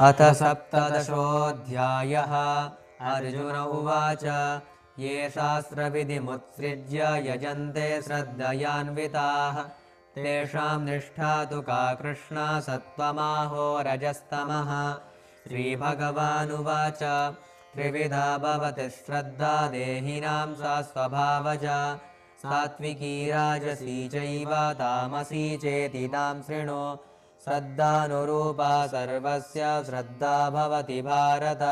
अथ सप्तदशोऽध्यायः। अर्जुन उवाच ये शास्त्रविधिमुत्सृज्य यजन्ते श्रद्धयान्विताः तेषां निष्ठा तु का कृष्णा सत्त्वमाहो रजस्तमः। श्रीभगवानुवाच त्रिविधा भवति श्रद्धा देहिनां सा स्वभावजा सात्विकी राजसी चैव तामसी चेति तां शृणु। श्रद्धानुरूपा सर्वस्य श्रद्धा भवति भारत।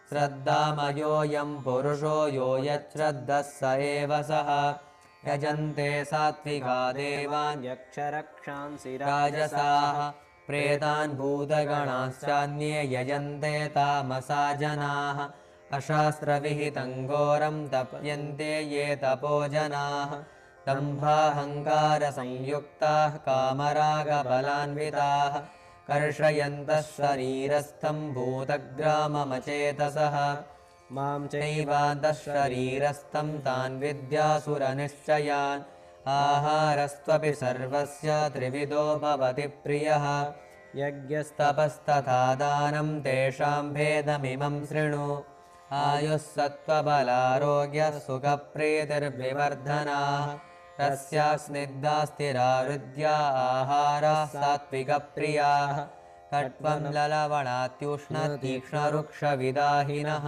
श्रद्धामयोऽयं पुरुषो यो यच्छ्रद्धः स एव सः। यजन्ते सात्विका देवान् यक्षरक्षांसि राजसाः प्रेतान् भूतगणाश्चान्ये यजन्ते तामसा जनाः। अशास्त्रविहितं घोरं तप्यन्ते ये तपोजनाः दम्भाहङ्कारसंयुक्ताः कामरागबलान्विताः कर्षयन्तः शरीरस्थं भूतग्राममचेतसः। मां चैवान्तः शरीरस्थं तान् विद्यासुरनिश्चयान्। आहारस्त्वपि सर्वस्य त्रिविधो भवति प्रियः यज्ञस्तपस्तथा दानं तेषां भेदमिमं शृणु। आयुः सत्त्वबलारोग्यः सुखप्रीतिर्विवर्धनाः तस्याः स्निग्धा स्थिरा हृद्या आहाराः सात्विकप्रियाः। कट्वं ललवणात्युष्णतीक्ष्णरुक्षविदाहिनः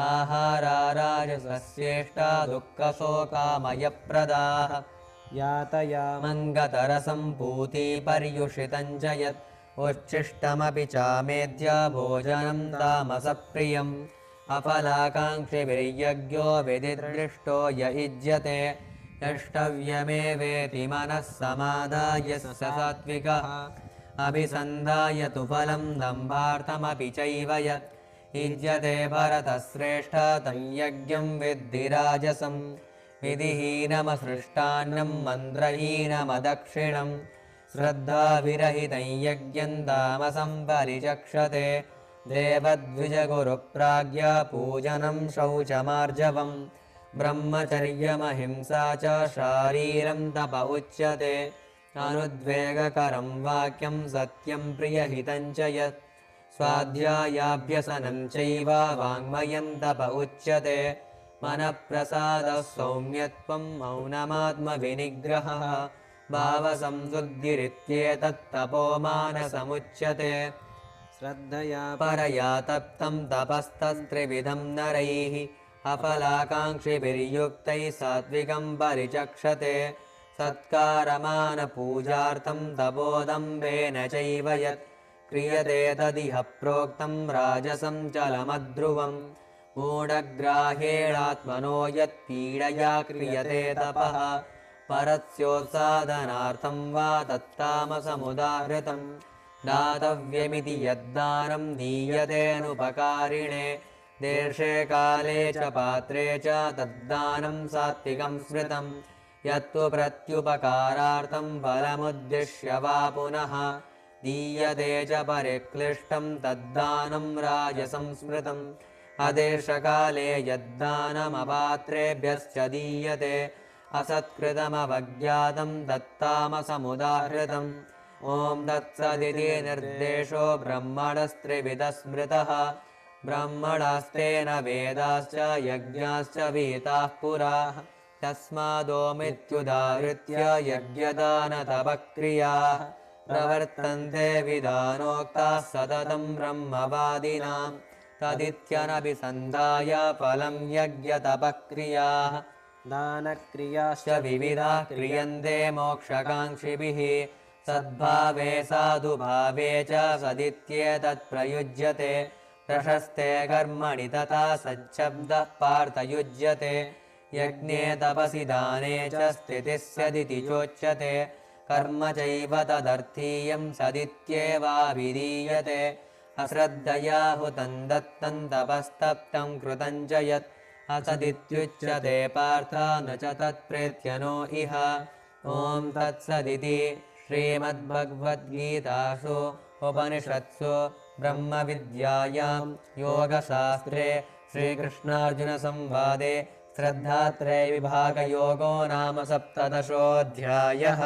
आहारा राजसस्येष्टा दुःखशोकामयप्रदाः। यातयामङ्गतरसं पूतिपर्युषितं च यत् उच्छिष्टमपि चामेध्य भोजनं तामसप्रियम्। अफलाकाङ्क्षिभिर्यज्ञो विधिदृष्टो य युज्यते यष्टव्यमेवेति मनः समादाय स सात्विकः। अभिसन्धाय तु फलं दम्भार्थमपि चैव यत् युज्यते भरतश्रेष्ठ तं यज्ञं विद्धि राजसं। विधिहीनमसृष्टान्नं मन्त्रहीनमदक्षिणं श्रद्धाविरहितं यज्ञं तामसं परिचक्षते। देवद्विजगुरुप्राज्ञा पूजनं शौचमार्जवं ब्रह्मचर्यमहिंसा च शारीरं तप उच्यते। अनुद्वेगकरं वाक्यं सत्यं प्रियहितं च यत् स्वाध्यायाभ्यसनं चैव वाङ्मयं तप उच्यते। मनःप्रसादः सौम्यत्वं मौनमात्मविनिग्रहः भावसंशुद्धिरित्येतत्तपो मानसमुच्यते। श्रद्धया परया तप्तं तपस्तत्त्रिविधं नरैः अफलाकाङ्क्षिभिर्युक्तैः सात्विकं परिचक्षते। सत्कारमानपूजार्थं तपोदम्भेन चैव यत् क्रियते तदिह प्रोक्तं राजसं चलमध्रुवं। मूढग्राह्येणात्मनो यत्पीडया क्रियते तपः परस्योत्साधनार्थं वा तत्तामसमुदाहृतम्। दातव्यमिति यद्दानं दीयतेऽनुपकारिणे देशे काले च पात्रे च तद्दानं सात्विकं स्मृतं। यत्तु प्रत्युपकारार्थं फलमुद्दिश्य वा पुनः दीयते च परिक्लिष्टं तद्दानं राजसं स्मृतम्। अदेशकाले यद्दानमपात्रेभ्यश्च दीयते असत्कृतमवज्ञातं तत्तामसमुदाहृतम्। ॐ तत्सदिति निर्देशो ब्रह्मणस्त्रिविधः स्मृतः। ब्रह्मणास्तेन वेदाश्च यज्ञाश्च विहिताः पुरा तस्मादोमित्युदाहृत्य यज्ञदानतपक्रियाः प्रवर्तन्ते विधानोक्ताः सततं ब्रह्मवादिनां। तदित्यनभिसन्धाय फलं यज्ञतपक्रियाः दानक्रियाश्च विविधाः क्रियन्ते मोक्षकाङ्क्षिभिः। सद्भावे साधुभावे च सदित्येतत् प्रयुज्यते। प्रशस्ते कर्मणि तथा सच्छब्दः पार्थयुज्यते। यज्ञे तपसि दाने च स्थितिः सदिति चोच्यते। कर्म चैव तदर्थीयं सदित्येवाभिधीयते। अश्रद्धया हुतं दत्तं तपस्तप्तं कृतं च यत् असदित्युच्यते पार्थ न च तत्प्रेत्यनो इह। ॐ तत्सदिति श्रीमद्भगवद्गीतासु उपनिषत्सु ब्रह्मविद्यायां योगशास्त्रे श्रीकृष्णार्जुनसंवादे श्रद्धात्रयविभागयोगो नाम सप्तदशोऽध्यायः।